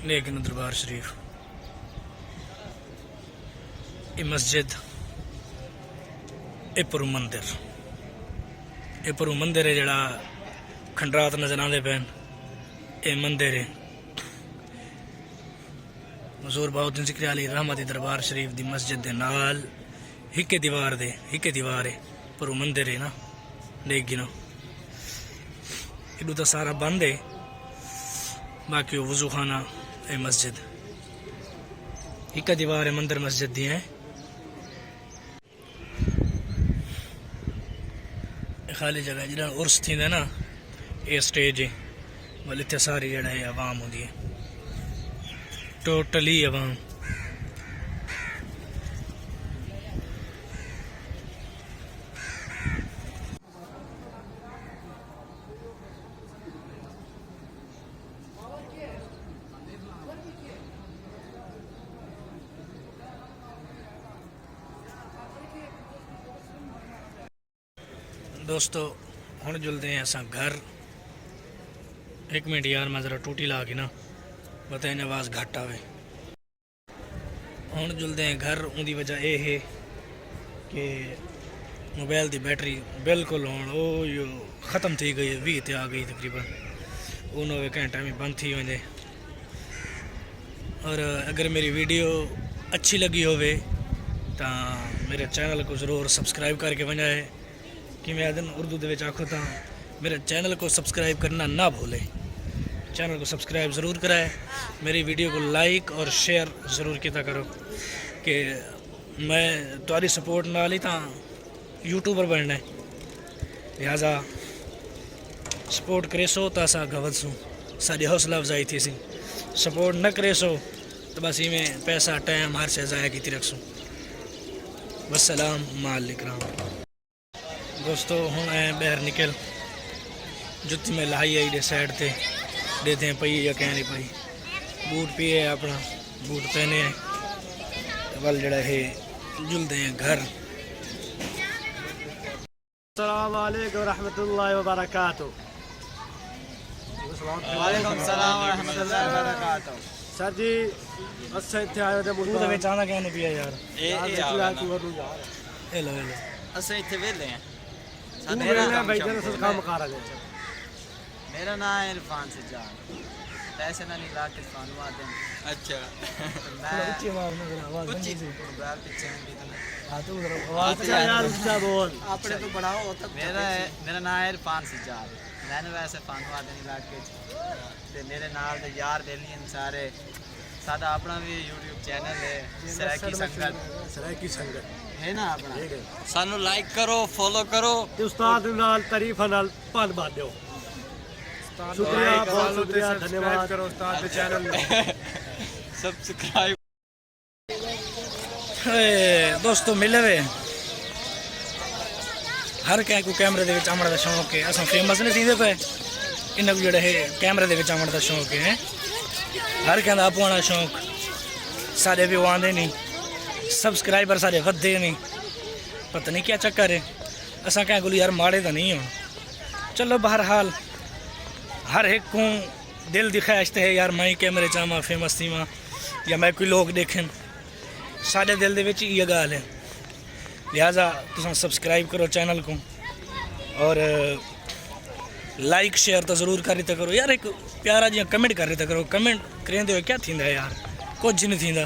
लेकिन दरबार शरीफ ये मस्जिद ये पर मंदिर है जड़ा खंडरात नजर आते पैन ये मंदिर है हजूर बाउद्दीन ज़िक्री अली रहमत दरबार शरीफ दी मस्जिद दे नाल हिके दीवार है पर मंदिर है ना लेकिन इडू तो सारा बंद है बाकी वजू खाना है मस्जिद हिके दीवार है मंदिर मस्जिद दी है खाली जगह जरा उर्स थी ना ये स्टेज है बोले इतने सारी जड़ा है आवाम होती है टोटली आवाम दोस्तों हुण जुलते हैं असा घर एक मिनट यार मैं जरा टूटी ला के ना बताए न आवाज़ घट आवे हुण जुलते हैं घर उनकी वजह यह है कि मोबाइल की बैटरी बिल्कुल हुण यो ख़त्म थी गई 20 ते आ गई तकरीबन 9 घंटे में बंद थी वजे और अगर मेरी वीडियो अच्छी लगी होवे तो मेरे चैनल को ज़रूर सब्सक्राइब करके वजाए कि मैं दिन उर्दू दे आखो तो मेरे चैनल को सब्सक्राइब करना ना भूले चैनल को सब्सक्राइब ज़रूर कराए मेरी वीडियो को लाइक और शेयर ज़रूर किया करो कि मैं तुम्हारी सपोर्ट नाल ही तो यूट्यूबर बनना है लिहाजा सपोर्ट करे सो तो असा गवत सूँ साड़ी हौसला अफजाई थी सी सपोर्ट न करे सो तो बस इवें पैसा टाइम हर शे ज़ाया की रखसूँ वस्सलाम मालिकराम दोस्तों हूँ बहर निकल जुत्ती में लाई आई डे साइड ते देते हैं पई या कह नहीं पई बूट पिए अपना बूट पहने वल जड़ा है जुलते हैं घर। अस्सलाम वालेकुम रहमतुल्लाहि व बरकातहू। वालेकुम सलाम व रहमतुल्लाहि व बरकातहू। सर जी अस इत्थे आए ते मुल्क तू बेचाना क्या नहीं पिया यार ए लो अस इत्थे वेले हैं मेरा नाम है इरफान सज्जाद पैसे ना नहीं ला के फानवा दें अच्छा ऊंची मारना जरा आवाज ऊंची नहीं पीछे भी तो हां तो जरा आवाज अच्छा यार ऊंचा बोल आपने तो बढ़ाओ तब मेरा नाम है इरफान सज्जाद मैंने वैसे फानवा दें इलाके ते मेरे नाल दे यार बेलियन सारे सादा अपना भी YouTube चैनल है सराकी संगत है ना अपना सानू लाइक करो फॉलो करो ते उस्ताद नाल तारीफ नाल पान बांधो शुक्रिया बहुत शुक्रिया धन्यवाद करो उस्ताद के चैनल सब्सक्राइब दोस्तों मिले वे हर क्या को कैमरे दे विच आमण दा शौक है असां फेमस नहीं थींदे पे इन्हां को जेड़ा है कैमरे दे विच आमण दा शौक है हर क्या आपो आना शौक सारे भी आंदे नहीं सब्सक्राइबर सारे वधे नहीं पता नहीं क्या चक्कर है असा क्या गुल यार माड़े तो नहीं हो चलो बहरहाल हर एक को दिल की ख्वाहिश है यार मैं कैमरे चाहवा फेमस थी वहाँ या मैं कोई लोग देखें साढ़े दिल दे विच ये गाल है लिहाजा तुम सब्सक्राइब करो चैनल को और लाइक शेयर तो ज़रूर कर रही करो यार एक प्यारा जी कमेंट कर रही करो कमेंट करेंदे हो क्या थींदा यार कुछ नहीं थींदा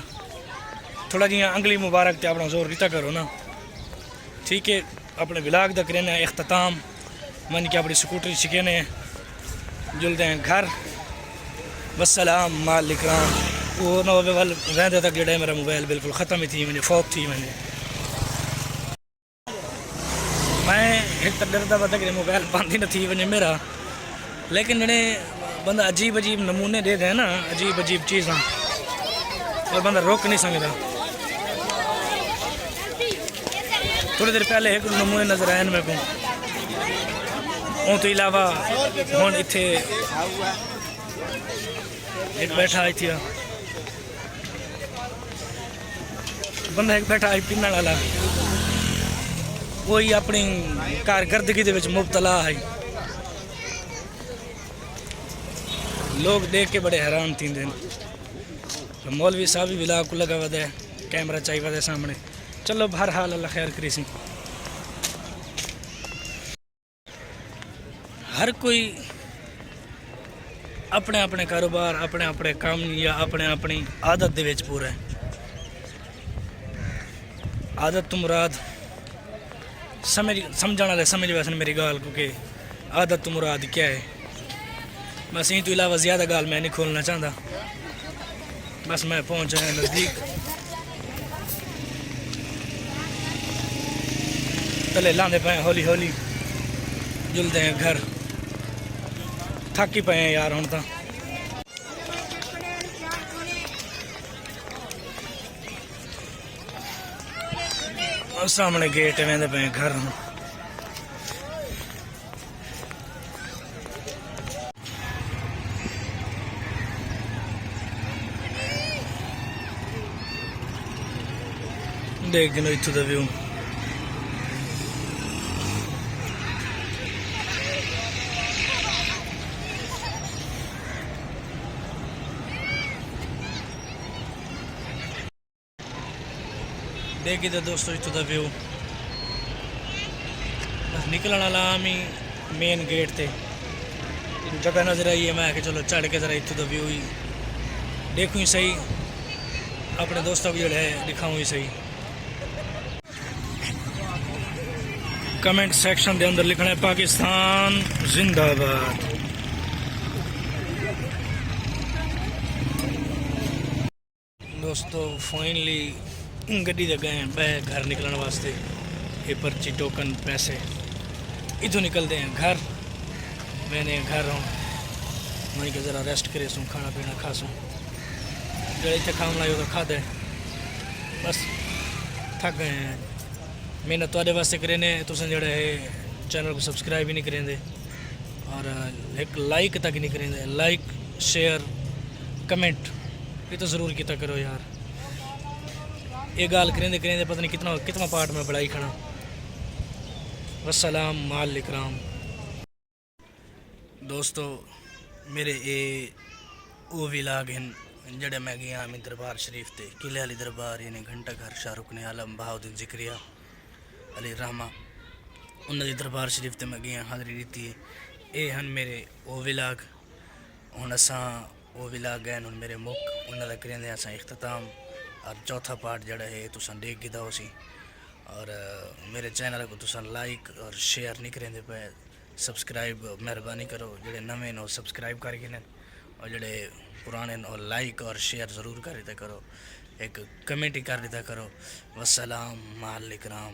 थोड़ा जी अंगली मुबारक ते अपना जोर रीता करो ना ठीक है अपने विलाग का करें इख्तिताम मन के अपनी स्कूटरी छिकेने जुलते हैं घर वस्सलाम मालिकराम वो नवे वाल वहदे तक जड़ा मेरा मोबाइल बिल्कुल ख़त्म ही थी मैंने फौत थी मैंने मैं एक तो डरता पता कि मोबाइल बंद ही न थी वने मेरा लेकिन जड़े बंदा अजीब अजीब नमूने दे दें ना अजीब अजीब चीज़ा और बंदा रोक नहीं सकता थोड़ी देर पहले एक नमूने नजर आए मेरे को तो इलावा हूँ इतने एक बैठा आई थी बंदा एक बैठा आई पीने वाला वही अपनी कारकर्दगी दे विच मुबतला है लोग देख के बड़े हैरान थींदे तो मौलवी साहब भी विलाग को लगा हुआ है, कैमरा चाहिए हुआ है सामने। चलो बहरहाल अल्लाह खैर करी सी। हर कोई अपने अपने कारोबार, अपने अपने काम या अपने अपनी आदत दे विच पूरा है। आदत तो मुराद समझने वाले समझ वैसे मेरी गाल, क्योंकि आदत तो मुराद क्या है। बस यहीं तो अलावा ज़्यादा गाल मैं नहीं खोलना चाहता। बस मैं पहुंच आया नज़दीक, तले लांदे पे हौली हौली जुलते हैं घर। थक ही पे हैं यार हुण तां। और सामने गेट वेंदे पे हैं घर। देख गिनो इत्थों दा व्यू। देखिए तो दोस्तों इत्थों दा व्यू। बस निकलने वाला आम ही मेन गेट थे जगह नजर आई है। मैं कि चलो चढ़ के जरा इत्थों दा व्यू ही देखूँ ही सही, अपने दोस्तों को जो है दिखाऊँ ही सही। कमेंट सेक्शन के अंदर लिखना है पाकिस्तान जिंदाबाद। दोस्तों फाइनली गड्डी दे गए हैं बह घर निकलने वास्ते। ये पर्ची टोकन पैसे इधर निकलते हैं घर। मैंने घर हूँ मैं के ज़रा रेस्ट करे सूँ, खाना पीना खा सूँ। जो इतने काम लाए तो खा दे। बस थक गए हैं। मेहनत तुहाडे वास्ते करें, तुसें जेह्ड़ा है चैनल को सब्सक्राइब ही नहीं करेंदे और एक लाइक तक नहीं करेंदे। लाइक शेयर कमेंट ये तो ज़रूर किया करो यार। ये गाल करेंदे करेंदे पता नहीं कितना कितना पार्ट में बढ़ाई खड़ा। वस्सलाम माल इकराम। दोस्तों मेरे ये वो विलाग हैं जड़े मैं गया मैं दरबार शरीफ ते किले वाली दरबार यानी घंटा घर शाहरुख ने आलम बहाउद्दीन जिक्रिया अली रहमा उन्होंने दरबार शरीफ ते मैं गया हाज़री दी। ये हैं मेरे वो विलाग। हुण असां वो विलाग गए हुण मेरे मुख उन्होंने करेंदे असां इख्तिताम और चौथा पार्ट जड़ा है तुसां देख गिदा होसी। और मेरे चैनल को तुसां लाइक और शेयर नहीं करेंदे पे, सब्सक्राइब मेहरबानी करो। जेडे नवे नो सब्सक्राइब करके न और जेडे पुराने नो लाइक और शेयर ज़रूर कर दिया करो। एक कमेंट ही कर दिया करो। वस्सलाम माल इकराम।